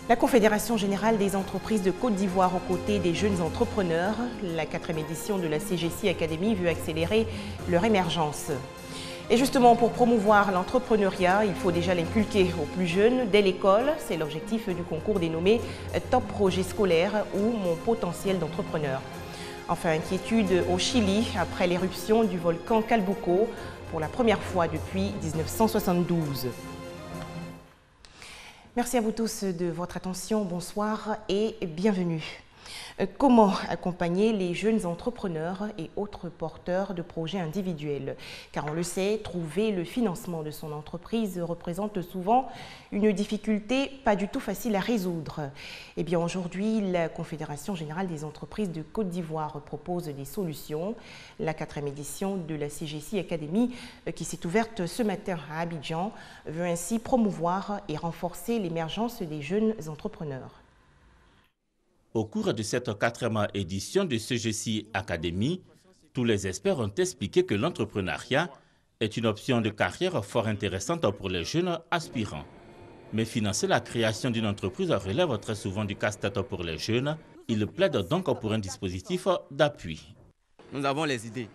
La Confédération générale des entreprises de Côte d'Ivoire aux côtés des jeunes entrepreneurs, la 4e édition de la CGC Academy veut accélérer leur émergence. Et justement, pour promouvoir l'entrepreneuriat, il faut déjà l'inculquer aux plus jeunes dès l'école. C'est l'objectif du concours dénommé Top Projet scolaire ou Mon potentiel d'entrepreneur. Enfin, inquiétude au Chili après l'éruption du volcan Calbuco pour la première fois depuis 1972. Merci à vous tous de votre attention, bonsoir et bienvenue. Comment accompagner les jeunes entrepreneurs et autres porteurs de projets individuels? Car on le sait, trouver le financement de son entreprise représente souvent une difficulté pas du tout facile à résoudre. Eh bien aujourd'hui, la Confédération générale des entreprises de Côte d'Ivoire propose des solutions. La 4e édition de la CGC Academy, qui s'est ouverte ce matin à Abidjan, veut ainsi promouvoir et renforcer l'émergence des jeunes entrepreneurs. Au cours de cette 4e édition de CGC Academy, tous les experts ont expliqué que l'entrepreneuriat est une option de carrière fort intéressante pour les jeunes aspirants. Mais financer la création d'une entreprise relève très souvent du casse-tête pour les jeunes. Ils plaident donc pour un dispositif d'appui. Nous avons les idées,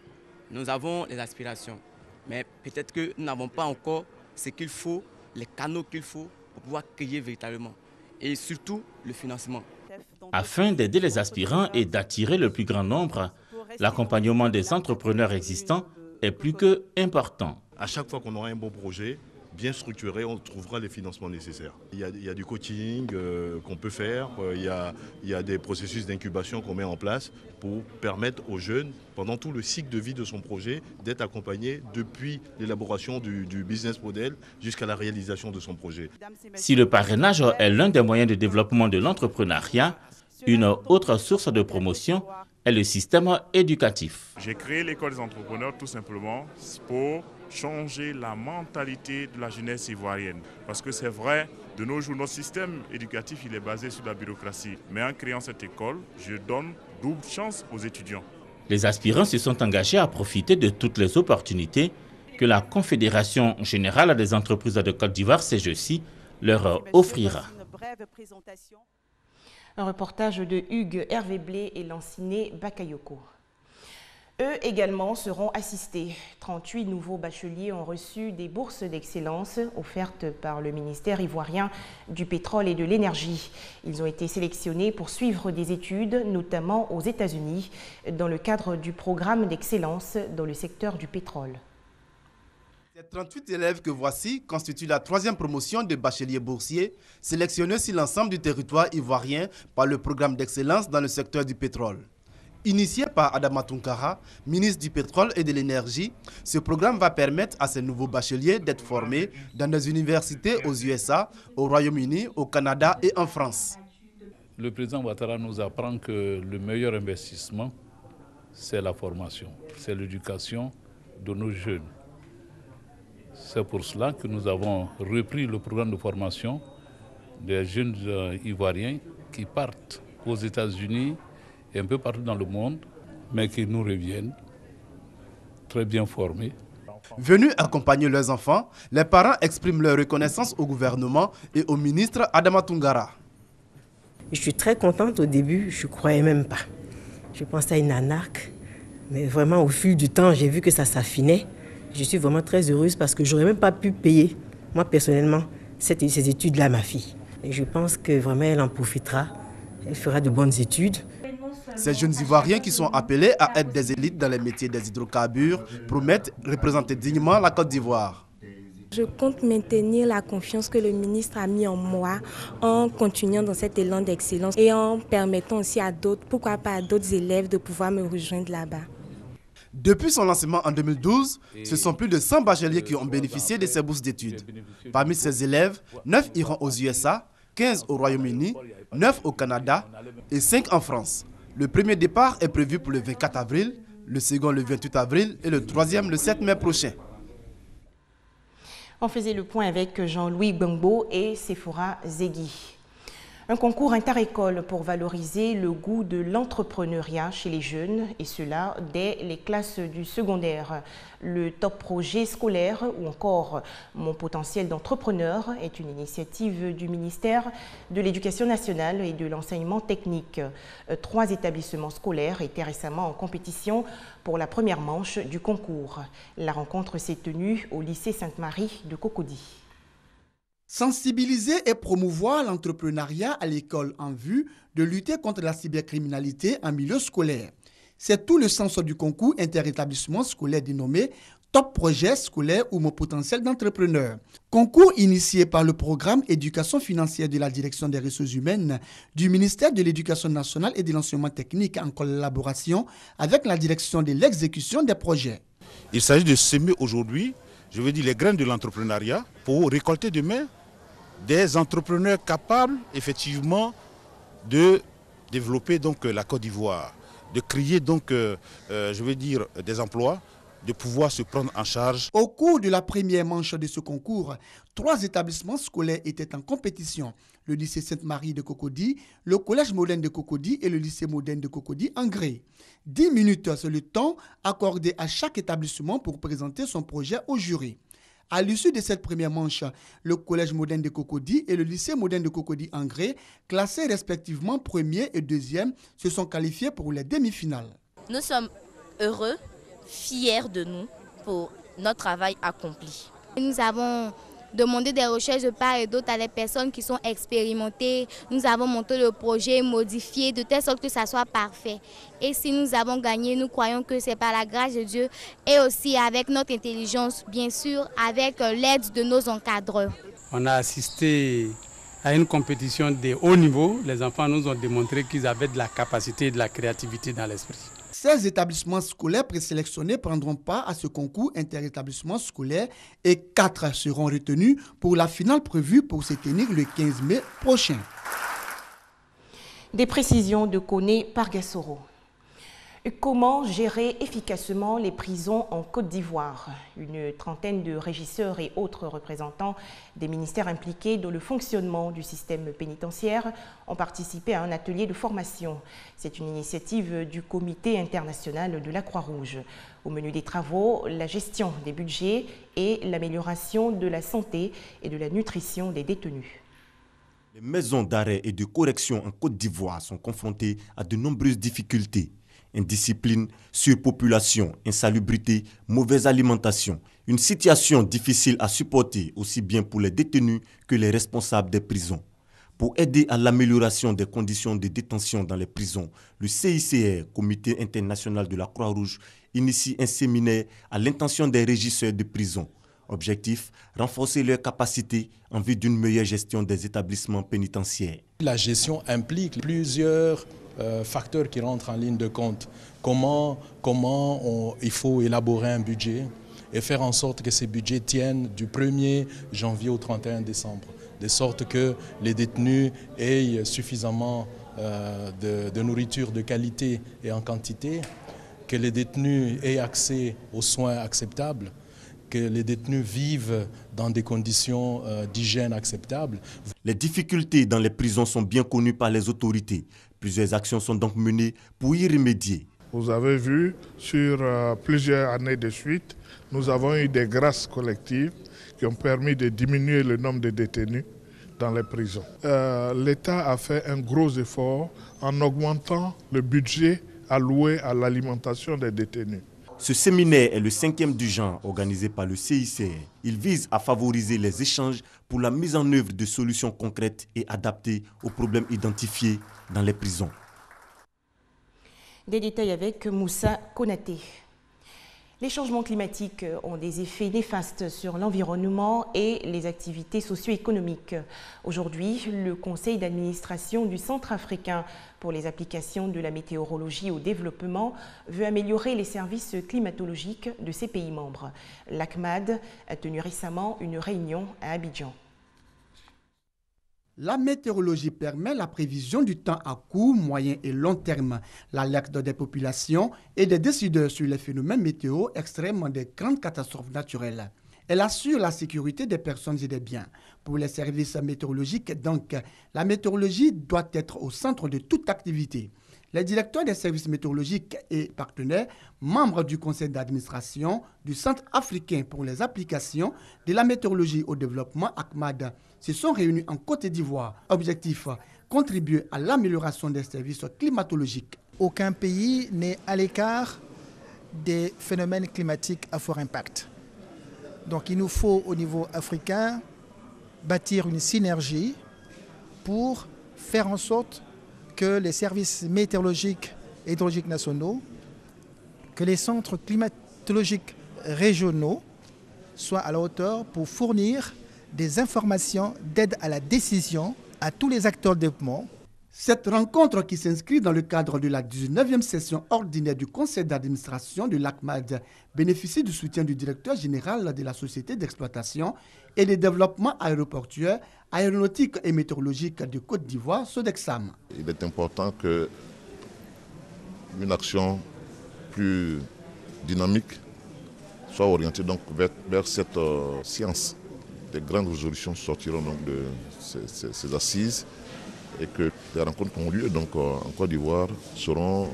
nous avons les aspirations, mais peut-être que nous n'avons pas encore ce qu'il faut, les canaux qu'il faut pour pouvoir créer véritablement. Et surtout, le financement. Afin d'aider les aspirants et d'attirer le plus grand nombre, l'accompagnement des entrepreneurs existants est plus que important. À chaque fois qu'on aura un bon projet, bien structuré, on trouvera les financements nécessaires. Il y a du coaching qu'on peut faire, il y a des processus d'incubation qu'on met en place pour permettre aux jeunes, pendant tout le cycle de vie de son projet, d'être accompagnés depuis l'élaboration du business model jusqu'à la réalisation de son projet. Si le parrainage est l'un des moyens de développement de l'entrepreneuriat, une autre source de promotion est le système éducatif. J'ai créé l'école des entrepreneurs tout simplement pour changer la mentalité de la jeunesse ivoirienne. Parce que c'est vrai, de nos jours, notre système éducatif il est basé sur la bureaucratie. Mais en créant cette école, je donne double chance aux étudiants. Les aspirants se sont engagés à profiter de toutes les opportunités que la Confédération générale des entreprises de Côte d'Ivoire, CGC, leur offrira. Un reportage de Hugues Hervé Blé et Lanciné Bakayoko. Eux également seront assistés. 38 nouveaux bacheliers ont reçu des bourses d'excellence offertes par le ministère ivoirien du pétrole et de l'énergie. Ils ont été sélectionnés pour suivre des études, notamment aux États-Unis, dans le cadre du programme d'excellence dans le secteur du pétrole. Ces 38 élèves que voici constituent la 3e promotion de bacheliers boursiers sélectionnés sur l'ensemble du territoire ivoirien par le programme d'excellence dans le secteur du pétrole. Initié par Adama Tounkara, ministre du pétrole et de l'énergie, ce programme va permettre à ces nouveaux bacheliers d'être formés dans des universités aux USA, au Royaume-Uni, au Canada et en France. Le président Ouattara nous apprend que le meilleur investissement, c'est la formation, c'est l'éducation de nos jeunes. C'est pour cela que nous avons repris le programme de formation des jeunes Ivoiriens qui partent aux États-Unis et un peu partout dans le monde, mais qui nous reviennent très bien formés. Venus accompagner leurs enfants, les parents expriment leur reconnaissance au gouvernement et au ministre Adama Tounkara. Je suis très contente au début, je ne croyais même pas. Je pensais à une anarque, mais vraiment au fil du temps, j'ai vu que ça s'affinait. Je suis vraiment très heureuse parce que je n'aurais même pas pu payer, moi personnellement, ces études-là à ma fille. Et je pense que vraiment elle en profitera, elle fera de bonnes études. Ces jeunes Ivoiriens qui sont appelés à être des élites dans les métiers des hydrocarbures promettent représenter dignement la Côte d'Ivoire. Je compte maintenir la confiance que le ministre a mis en moi en continuant dans cet élan d'excellence et en permettant aussi à d'autres, pourquoi pas à d'autres élèves de pouvoir me rejoindre là-bas. Depuis son lancement en 2012, ce sont plus de 100 bacheliers qui ont bénéficié de ces bourses d'études. Parmi ces élèves, 9 iront aux USA, 15 au Royaume-Uni, 9 au Canada et 5 en France. Le premier départ est prévu pour le 24 avril, le second le 28 avril et le troisième le 7 mai prochain. On faisait le point avec Jean-Louis Gbangbo et Sephora Zegui. Un concours interécole pour valoriser le goût de l'entrepreneuriat chez les jeunes, et cela dès les classes du secondaire. Le top projet scolaire ou encore Mon potentiel d'entrepreneur est une initiative du ministère de l'Éducation nationale et de l'enseignement technique. 3 établissements scolaires étaient récemment en compétition pour la première manche du concours. La rencontre s'est tenue au lycée Sainte-Marie de Cocody. Sensibiliser et promouvoir l'entrepreneuriat à l'école en vue de lutter contre la cybercriminalité en milieu scolaire. C'est tout le sens du concours interétablissement scolaire dénommé Top Projet scolaire ou Mon potentiel d'entrepreneur. Concours initié par le programme Éducation financière de la Direction des ressources humaines du ministère de l'Éducation nationale et de l'enseignement technique en collaboration avec la direction de l'exécution des projets. Il s'agit de semer aujourd'hui, je veux dire, les graines de l'entrepreneuriat pour récolter demain des entrepreneurs capables effectivement de développer donc la Côte d'Ivoire, de créer donc, je veux dire, des emplois, de pouvoir se prendre en charge. Au cours de la première manche de ce concours, 3 établissements scolaires étaient en compétition. Le lycée Sainte-Marie de Cocody, le collège moderne de Cocody et le lycée moderne de Cocody en gré. 10 minutes, c'est le temps accordé à chaque établissement pour présenter son projet au jury. À l'issue de cette première manche, le collège moderne de Cocody et le lycée moderne de Cocody en gré, classés respectivement premier et deuxième, se sont qualifiés pour les demi-finales. Nous sommes heureux, fiers de nous pour notre travail accompli. Nous avons demandé des recherches de part et d'autre à des personnes qui sont expérimentées. Nous avons monté le projet, modifié de telle sorte que ça soit parfait. Et si nous avons gagné, nous croyons que c'est par la grâce de Dieu et aussi avec notre intelligence, bien sûr, avec l'aide de nos encadreurs. On a assisté à une compétition de haut niveau. Les enfants nous ont démontré qu'ils avaient de la capacité et de la créativité dans l'esprit. 16 établissements scolaires présélectionnés prendront part à ce concours interétablissement scolaire et 4 seront retenus pour la finale prévue pour se tenir le 15 mai prochain. Des précisions de Koné Pargassoro. Comment gérer efficacement les prisons en Côte d'Ivoire? Une trentaine de régisseurs et autres représentants des ministères impliqués dans le fonctionnement du système pénitentiaire ont participé à un atelier de formation. C'est une initiative du Comité international de la Croix-Rouge. Au menu des travaux, la gestion des budgets et l'amélioration de la santé et de la nutrition des détenus. Les maisons d'arrêt et de correction en Côte d'Ivoire sont confrontées à de nombreuses difficultés. Indiscipline, surpopulation, insalubrité, mauvaise alimentation. Une situation difficile à supporter aussi bien pour les détenus que les responsables des prisons. Pour aider à l'amélioration des conditions de détention dans les prisons, le CICR, Comité international de la Croix-Rouge, initie un séminaire à l'intention des régisseurs de prison. Objectif, renforcer leurs capacités en vue d'une meilleure gestion des établissements pénitentiaires. La gestion implique plusieurs facteurs qui rentrent en ligne de compte. Comment il faut élaborer un budget et faire en sorte que ces budgets tiennent du 1er janvier au 31 décembre, de sorte que les détenus aient suffisamment de nourriture de qualité et en quantité, que les détenus aient accès aux soins acceptables, que les détenus vivent dans des conditions d'hygiène acceptables. Les difficultés dans les prisons sont bien connues par les autorités. Plusieurs actions sont donc menées pour y remédier. Vous avez vu, sur plusieurs années de suite, nous avons eu des grâces collectives qui ont permis de diminuer le nombre de détenus dans les prisons. L'État a fait un gros effort en augmentant le budget alloué à l'alimentation des détenus. Ce séminaire est le 5e du genre organisé par le CICR. Il vise à favoriser les échanges pour la mise en œuvre de solutions concrètes et adaptées aux problèmes identifiés dans les prisons. Des détails avec Moussa Konaté. Les changements climatiques ont des effets néfastes sur l'environnement et les activités socio-économiques. Aujourd'hui, le conseil d'administration du Centre africain pour les applications de la météorologie au développement veut améliorer les services climatologiques de ses pays membres. L'ACMAD a tenu récemment une réunion à Abidjan. La météorologie permet la prévision du temps à court, moyen et long terme, l'alerte des populations et des décideurs sur les phénomènes météo extrêmes des grandes catastrophes naturelles. Elle assure la sécurité des personnes et des biens. Pour les services météorologiques, donc, la météorologie doit être au centre de toute activité. Les directeurs des services météorologiques et partenaires, membres du conseil d'administration du Centre africain pour les applications de la météorologie au développement, ACMAD, se sont réunis en Côte d'Ivoire. Objectif, contribuer à l'amélioration des services climatologiques. Aucun pays n'est à l'écart des phénomènes climatiques à fort impact. Donc il nous faut au niveau africain bâtir une synergie pour faire en sorte que les services météorologiques et hydrologiques nationaux, que les centres climatologiques régionaux soient à la hauteur pour fournir des informations d'aide à la décision à tous les acteurs de développement. Cette rencontre qui s'inscrit dans le cadre de la 19e session ordinaire du conseil d'administration de l'ACMAD bénéficie du soutien du directeur général de la société d'exploitation et de développement aéroportuaire, aéronautique et météorologique de Côte d'Ivoire, Sodexam. Il est important qu'une action plus dynamique soit orientée donc vers cette science. Des grandes résolutions sortiront donc de ces assises et que les rencontres qui ont lieu donc en Côte d'Ivoire seront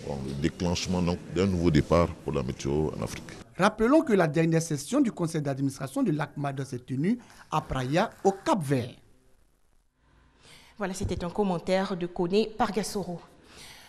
le déclenchement d'un nouveau départ pour la météo en Afrique. Rappelons que la dernière session du conseil d'administration de l'ACMAD s'est tenue à Praia, au Cap-Vert. Voilà, c'était un commentaire de Koné Pargassoro.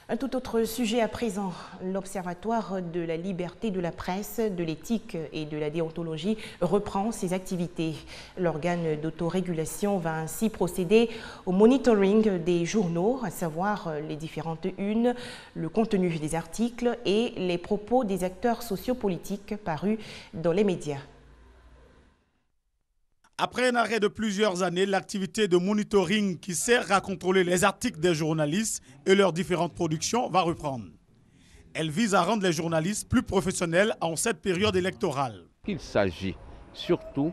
Un tout autre sujet à présent, l'Observatoire de la liberté de la presse, de l'éthique et de la déontologie reprend ses activités. L'organe d'autorégulation va ainsi procéder au monitoring des journaux, à savoir les différentes unes, le contenu des articles et les propos des acteurs sociopolitiques parus dans les médias. Après un arrêt de plusieurs années, l'activité de monitoring qui sert à contrôler les articles des journalistes et leurs différentes productions va reprendre. Elle vise à rendre les journalistes plus professionnels en cette période électorale. Il s'agit surtout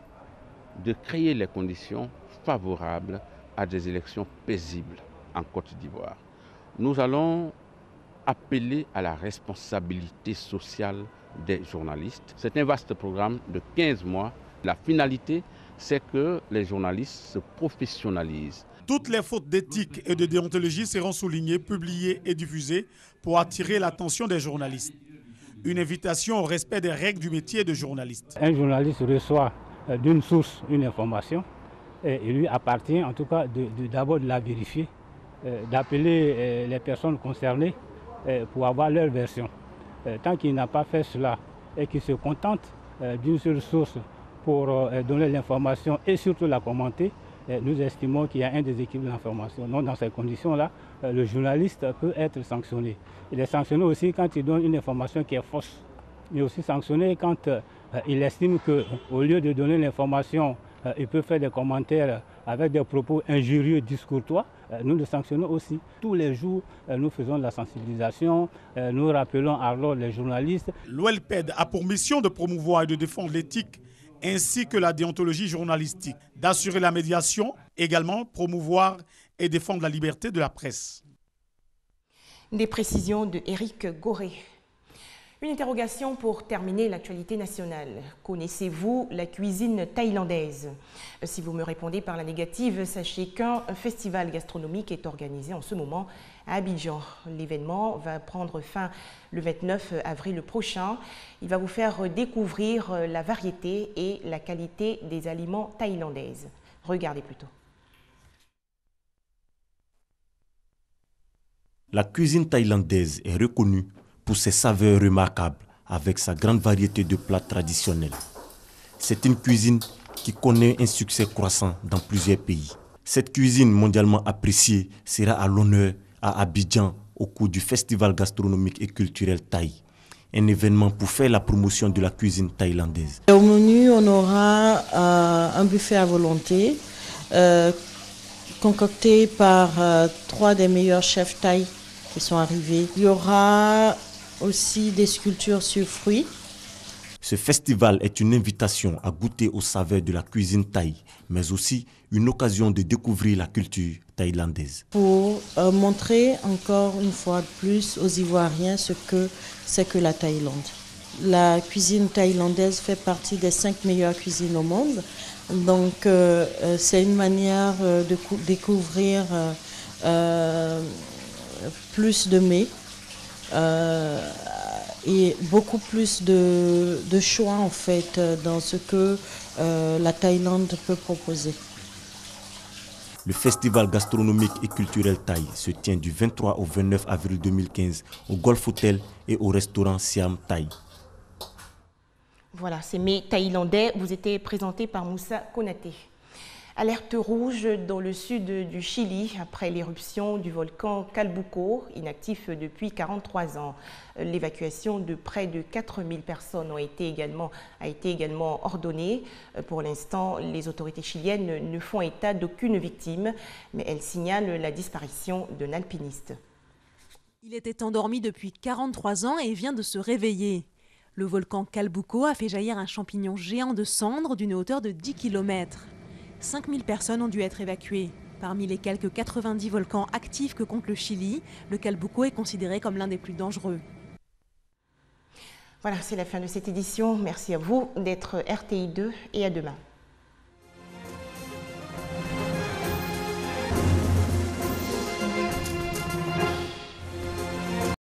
de créer les conditions favorables à des élections paisibles en Côte d'Ivoire. Nous allons appeler à la responsabilité sociale des journalistes. C'est un vaste programme de 15 mois. La finalité, c'est que les journalistes se professionnalisent. Toutes les fautes d'éthique et de déontologie seront soulignées, publiées et diffusées pour attirer l'attention des journalistes. Une invitation au respect des règles du métier de journaliste. Un journaliste reçoit d'une source une information et il lui appartient en tout cas d'abord de la vérifier, d'appeler les personnes concernées pour avoir leur version. Tant qu'il n'a pas fait cela et qu'il se contente d'une seule source pour donner l'information et surtout la commenter, nous estimons qu'il y a un déséquilibre d'information. Donc dans ces conditions-là, le journaliste peut être sanctionné. Il est sanctionné aussi quand il donne une information qui est fausse. Il est aussi sanctionné quand il estime qu'au lieu de donner l'information, il peut faire des commentaires avec des propos injurieux, discourtois. Nous le sanctionnons aussi. Tous les jours, nous faisons de la sensibilisation, nous rappelons alors les journalistes. L'OLPED a pour mission de promouvoir et de défendre l'éthique ainsi que la déontologie journalistique, d'assurer la médiation, également promouvoir et défendre la liberté de la presse. Des précisions de Éric Goré. Une interrogation pour terminer l'actualité nationale. Connaissez-vous la cuisine thaïlandaise? Si vous me répondez par la négative, sachez qu'un festival gastronomique est organisé en ce moment à Abidjan. L'événement va prendre fin le 29 avril prochain. Il va vous faire découvrir la variété et la qualité des aliments thaïlandaises. Regardez plutôt. La cuisine thaïlandaise est reconnue pour ses saveurs remarquables avec sa grande variété de plats traditionnels. C'est une cuisine qui connaît un succès croissant dans plusieurs pays. Cette cuisine mondialement appréciée sera à l'honneur à Abidjan au cours du Festival gastronomique et culturel thaï, un événement pour faire la promotion de la cuisine thaïlandaise. Au menu, on aura un buffet à volonté concocté par 3 des meilleurs chefs thaï qui sont arrivés. Il y aura aussi des sculptures sur fruits. Ce festival est une invitation à goûter aux saveurs de la cuisine thaï, mais aussi une occasion de découvrir la culture thaïlandaise. Pour montrer encore une fois de plus aux Ivoiriens ce que c'est que la Thaïlande. la cuisine thaïlandaise fait partie des 5 meilleures cuisines au monde. Donc c'est une manière de découvrir plus de mets et beaucoup plus de choix en fait dans ce que la Thaïlande peut proposer. Le festival gastronomique et culturel thaï se tient du 23 au 29 avril 2015 au Golf Hotel et au restaurant Siam Thaï. Voilà, ces mets thaïlandais vous étaient présentés par Moussa Konaté. Alerte rouge dans le sud du Chili après l'éruption du volcan Calbuco, inactif depuis 43 ans. L'évacuation de près de 4000 personnes a été également ordonnée. Pour l'instant, les autorités chiliennes ne font état d'aucune victime, mais elles signalent la disparition d'un alpiniste. Il était endormi depuis 43 ans et vient de se réveiller. Le volcan Calbuco a fait jaillir un champignon géant de cendres d'une hauteur de 10 km. 5000 personnes ont dû être évacuées. Parmi les quelques 90 volcans actifs que compte le Chili, le Calbuco est considéré comme l'un des plus dangereux. Voilà, c'est la fin de cette édition. Merci à vous d'être RTI2 et à demain.